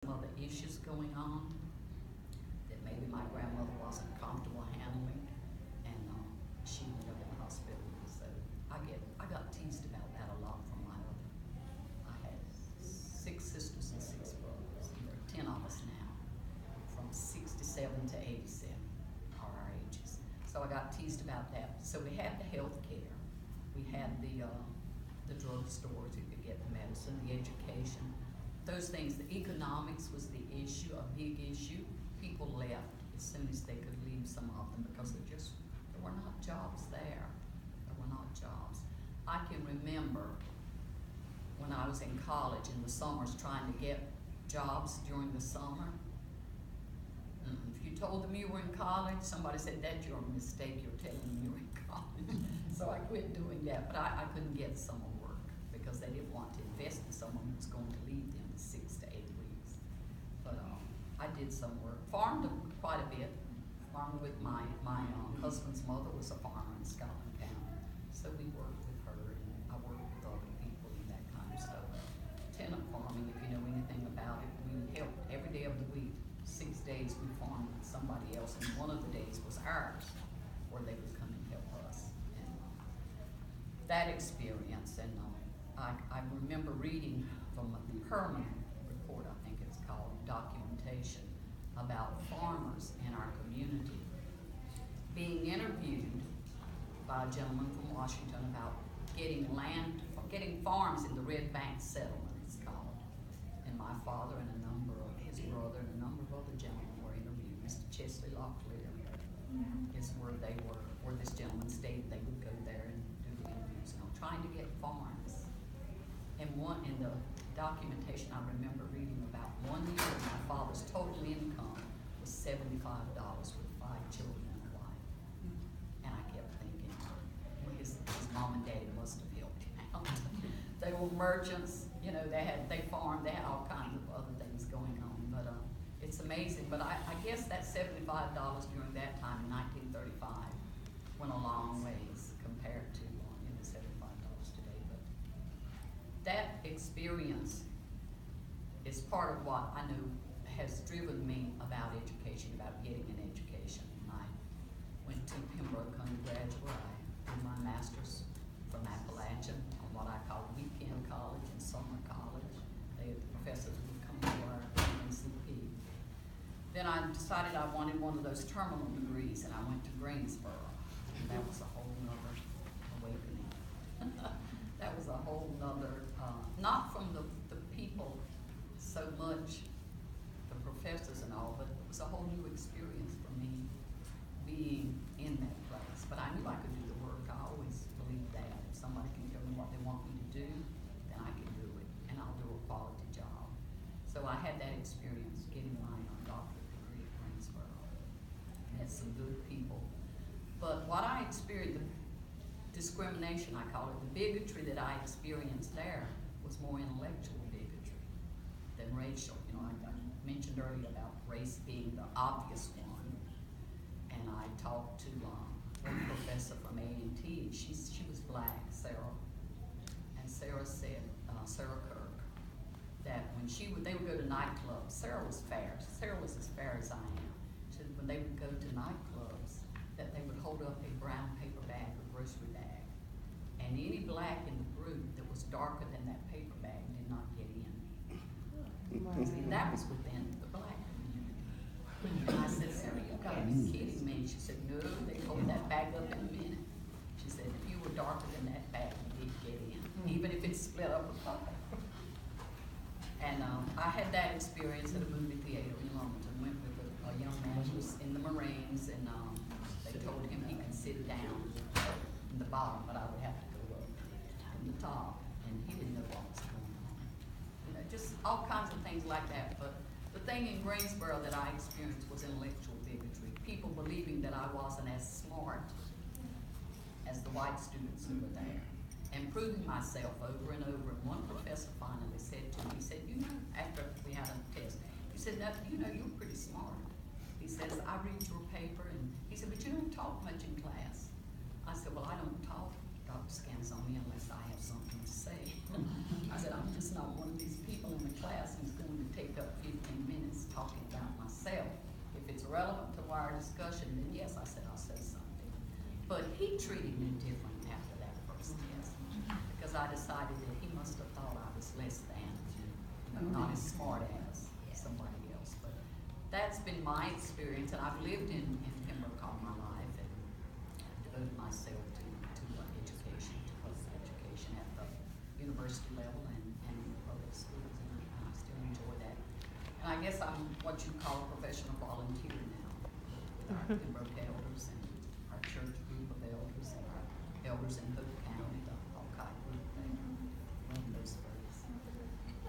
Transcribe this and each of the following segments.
some other issues going on that maybe my grandmother wasn't comfortable handling, and she ended up in the hospital. So I got teased about that a lot from my mother. I had 6 sisters and 6 brothers, and there are 10 of us now, from 67 to 87 are our ages. So I got teased about that. So we had the health care, we had the drugstores, you could get the medicine, the education, those things. The economics was the issue, a big issue. People left as soon as they could leave, some of them, because there were not jobs there. There were not jobs. I can remember when I was in college in the summers trying to get jobs during the summer. If you told them you were in college, somebody said, "That's your mistake, you're telling them you're in college." So I quit doing that, but I couldn't get summer work because they didn't want to invest in someone who was going to leave them in 6 to 8 weeks. But I did some work, farmed quite a bit, farmed with my husband's mother was a farmer in Scotland County. So we worked with her, and I worked with other people and that kind of stuff. Tenant farming, if you know anything about it, we helped every day of the week. 6 days we farmed with somebody else, and one of the days was ours, where they would come and help us. And that experience, and I remember reading from the Herman report, I think it's called, documentation about farmers in our community being interviewed by a gentleman from Washington about getting farms in the Red Bank settlement, it's called. And my father and his brother and a number of other gentlemen were interviewed. Mr. Chesley Locklear is where this gentleman stayed. They would go there and do the interviews, trying to get farms. And in the documentation I remember reading about, 1 year my father's total income was $75 with 5 children and a wife. And I kept thinking, well, his mom and daddy must have helped him out. They were merchants, they farmed, they had all kinds of other things going on. But it's amazing. But I guess that $75 during that time in 1935 went a long ways compared to $75 today. But that experience is part of what I know has driven me about education, about getting an education. And I went to Pembroke undergraduate. I did my master's from Appalachian on what I call weekend college and summer college. The professors would come to our NCP. Then I decided I wanted one of those terminal degrees, and I went to Greensboro. And that was a whole nother awakening. That was a whole nother, not from the people so much, the professors and all, but it was a whole new experience for me being in that place. But I knew I could do the work. I always believed that. If somebody can tell me what they want me to do, then I can do it, and I'll do a quality job. So I had that experience getting my doctorate degree at Greensboro. Met some good people. But what I experienced, the discrimination, I call it, the bigotry that I experienced there was more intellectual bigotry than racial. I mentioned earlier about race being the obvious one. And I talked to one professor from A&T. She was black, Sarah. And Sarah said, Sarah Kirk, that when they would go to nightclubs, Sarah was fair. Sarah was as fair as I am. She said when they would go to nightclubs, that they would hold up a brown paper bag or grocery bag. And any black in the group that was darker than that paper bag did not get in. See, that was within the black community. And I said, Sarah, you gotta be kidding me. She said, no, they hold that bag up in a minute. She said, if you were darker than that bag, you did get in, even if it's split up apart. And I had that experience at a movie theater in London. Went with a young man who was in the Marines, and they told him he could sit down in the bottom, but I would have to go up in the top, and he didn't know what was going on. Just all kinds of things like that. But the thing in Greensboro that I experienced was intellectual bigotry. People believing that I wasn't as smart as the white students who were there, and proving myself over and over. And one professor finally said to me, he said, after we had a test, he said, now, you're pretty smart. He says, I read your paper, and he said, but you don't talk much in class. I said, well, I don't talk Dr. Scansoni, unless I have something to say. I said, I'm just not one of these people in the class who's going to take up 15 minutes talking about myself. If it's relevant to our discussion, then yes, I said, I'll say something. But he treated me different after that first test, because I decided that he must have thought I was less than, not as smart as somebody else. But that's been my experience, and I've lived in Pembroke all my life, and devoted myself to education, to public education at the university level and in public schools, and I still enjoy that. And I guess I'm what you call a professional volunteer now, with our Pembroke elders and our church group of elders and our elders in Hood County, the Hawkeye group, they run those folks.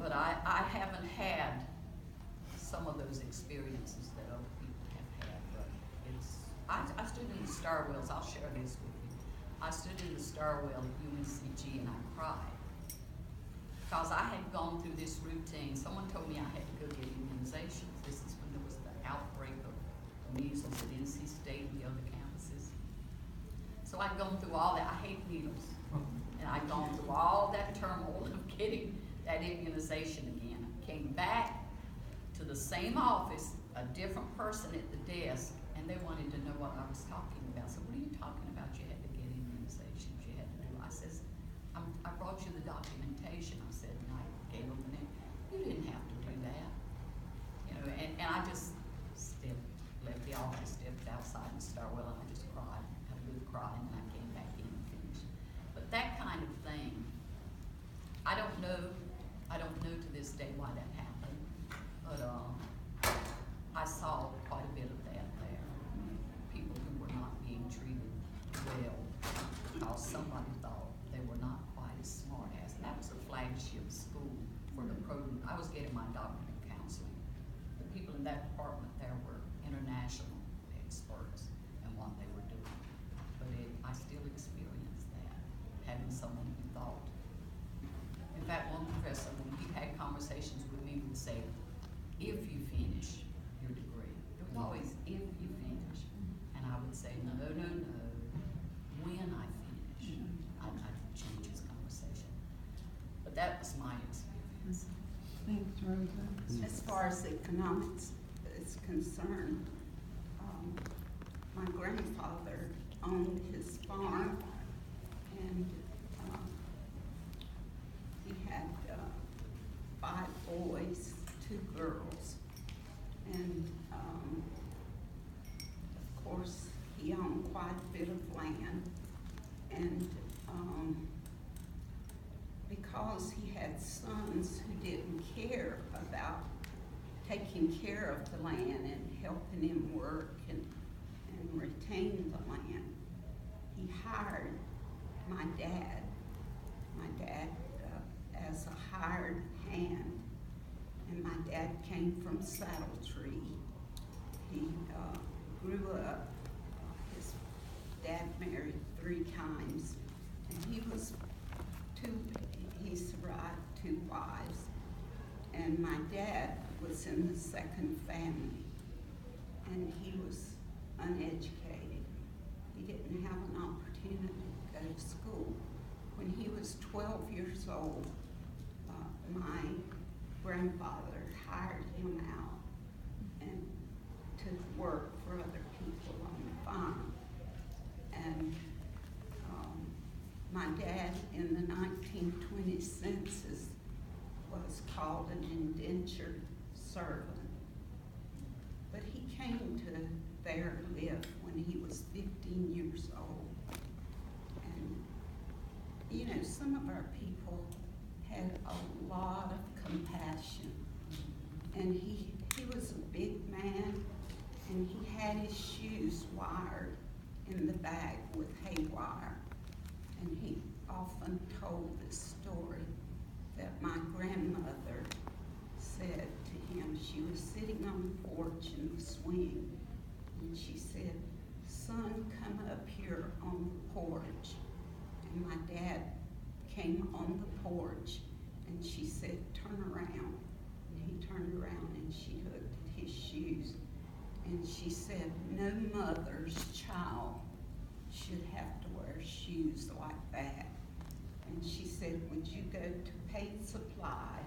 But I haven't had some of those experiences that other people have had, but I stood in the stairwells, I'll share this with you. I stood in the stairwell at UNCG and I cried. Because I had gone through this routine. Someone told me I had to go get immunizations. This is when there was the outbreak of measles at NC State and the other campuses. So I'd gone through all that. I hate needles. And I'd gone through all that turmoil of getting that immunization again. I came back to the same office, a different person at the desk, and they wanted to know what I was talking about. So what are you talking about? You had to get immunizations. You had to do. I says, I brought you the documentation. I said, and I gave them the name. You didn't have to do that. You know, and I just left the office, stepped outside in the stairwell, and I just cried. Had a good cry, and then I came back in and finished. But that kind of thing, I don't know to this day why that happened, but I saw quite a bit of that there. People who were not being treated well because somebody thought they were not quite as smart as. And that was a flagship school for the program. I was getting my doctorate in counseling. The people in that department there were international experts in what they were doing. But I still experienced that, having someone who thought. In fact, one professor, when he had conversations with me, would say, if you finish your degree. It was always, if you finish. And I would say, no, when I finish. I'd change his conversation. But that was my experience. Thanks, Rosa. As far as economics is concerned, my grandfather owned his farm, and he had 5 boys, 2 girls, and of course he owned quite a bit of land, and because he had sons who didn't care about taking care of the land and helping him work and retain the land, he hired my dad as a hired hand. And my dad came from Saddle Tree. He grew up, his dad married 3 times, and he survived 2 wives. And my dad was in the 2nd family, and he was uneducated. He didn't have an opportunity to go to school. When he was 12 years old, my grandfather hired him out and to work for other people on the farm. And my dad in the 1920 census was called an indentured servant. But he came to there live when he was 15 years old. And you know, some of our people had a lot of compassion. And he was a big man, and he had his shoes wired in the back with hay wire. And he often told this story that my grandmother said to him. She was sitting on the porch in the swing, and she said, "Son, come up here on the porch." And my dad came on the porch, and she said, "Turn around." And he turned around, and she looked at his shoes, and she said, "No mother's child should have to wear shoes like that. And she said, would you go to Paid Supply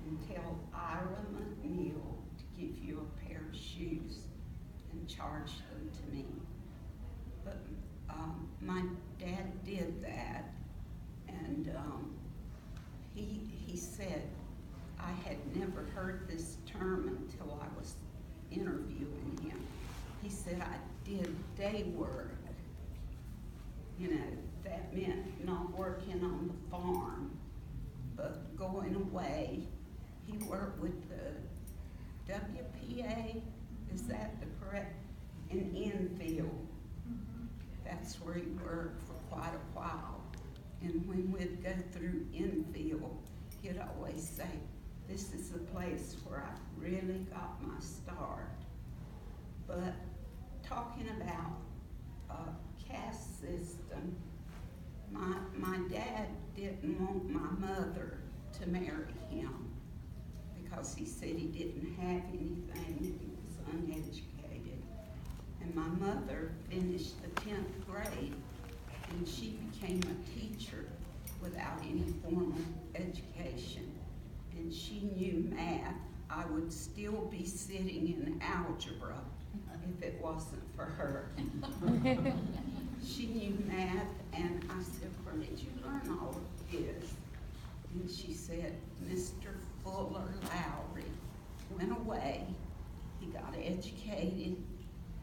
and tell Ira McNeil to give you a pair of shoes and charge them to me? But my dad did that, and he said, I had never heard this term until I was interviewing him. He said, I did day work. You know, that meant not working on the farm, but going away. He worked with the WPA, is that the correct? In Enfield. That's where he worked for quite a while. And when we'd go through Enfield, he'd always say, this is the place where I really got my start. But talking about caste system, my dad didn't want my mother to marry him because he said he didn't have anything, he was uneducated. And my mother finished the 10th grade, and she became a teacher without any formal education. And she knew math. I would still be sitting in algebra if it wasn't for her. She knew math, and I said, where did you learn all of this? And she said, Mr. Fuller Lowry went away. He got educated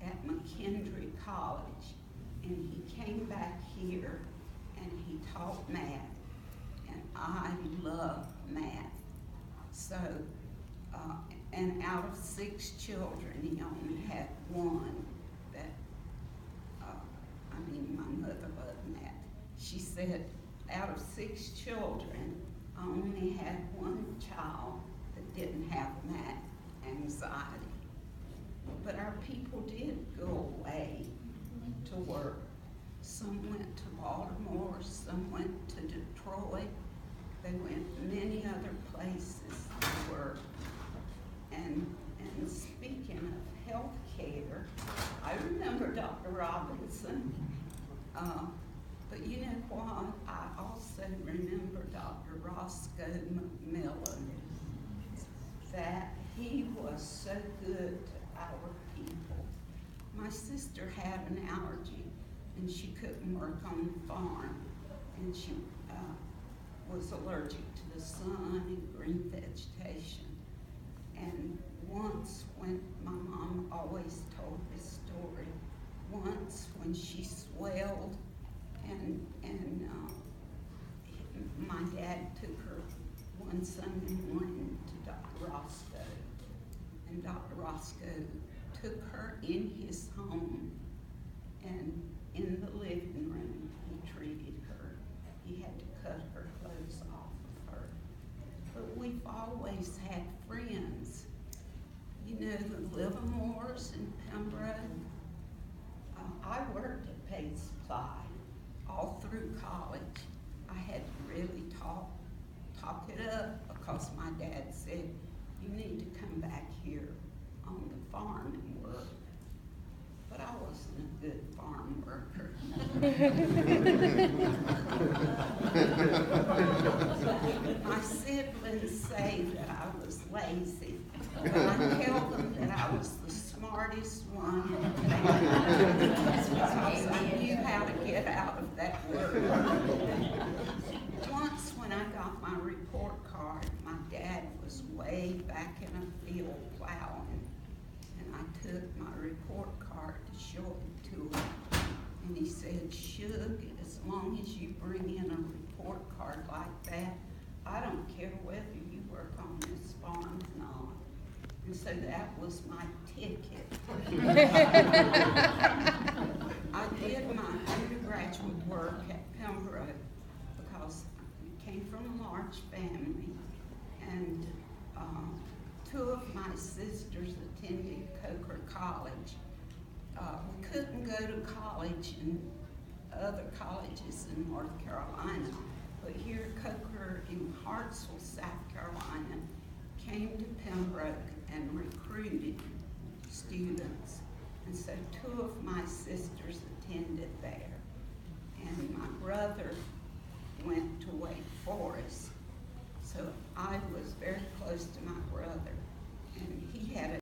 at McKendree College, and he came back here and he taught math, and I love math. So, and out of 6 children, he only had one that, my mother loved math. She said, out of 6 children, I only had one child that didn't have math anxiety. But our people did go away to work. Some went to Baltimore, some went to Detroit. They went many other places to work. And speaking of health care, I remember Dr. Robinson, but you know what? I also remember Dr. Roscoe McMillan, that he was so good to our people. My sister had an allergy, and she couldn't work on the farm, and she was allergic to the sun and green vegetation. And once, when my mom always told this story, once when she swelled, and my dad took her one Sunday morning to Dr. Roscoe, and Dr. Roscoe took her in his home, and in the living room he treated her. He had to cut her clothes off of her. But we've always had friends. You know, the Livermores in Pembroke. I worked at Paid Supply all through college. I had to really talk it up because my dad said, you need to come back here on the farm and work. But I wasn't a good farm worker. My siblings say that I was lazy, but I tell them that I was the smartest one because I knew how to get out of that work. Once when I got my report card, my dad was way back in a field plowing, and I took my report card to show it to him, and he said, Shug, as long as you bring in a report card like that, I don't care whether you work on this farm or not. And so that was my ticket. I did my undergraduate work at Pembroke because I came from a large family, and 2 of my sisters attended Coker College. We couldn't go to college in other colleges in North Carolina, but here Coker in Hartsville, South Carolina, came to Pembroke and recruited students. And so two of my sisters attended there. And my brother went to Wake Forest. So I was very close to my brother. And he had a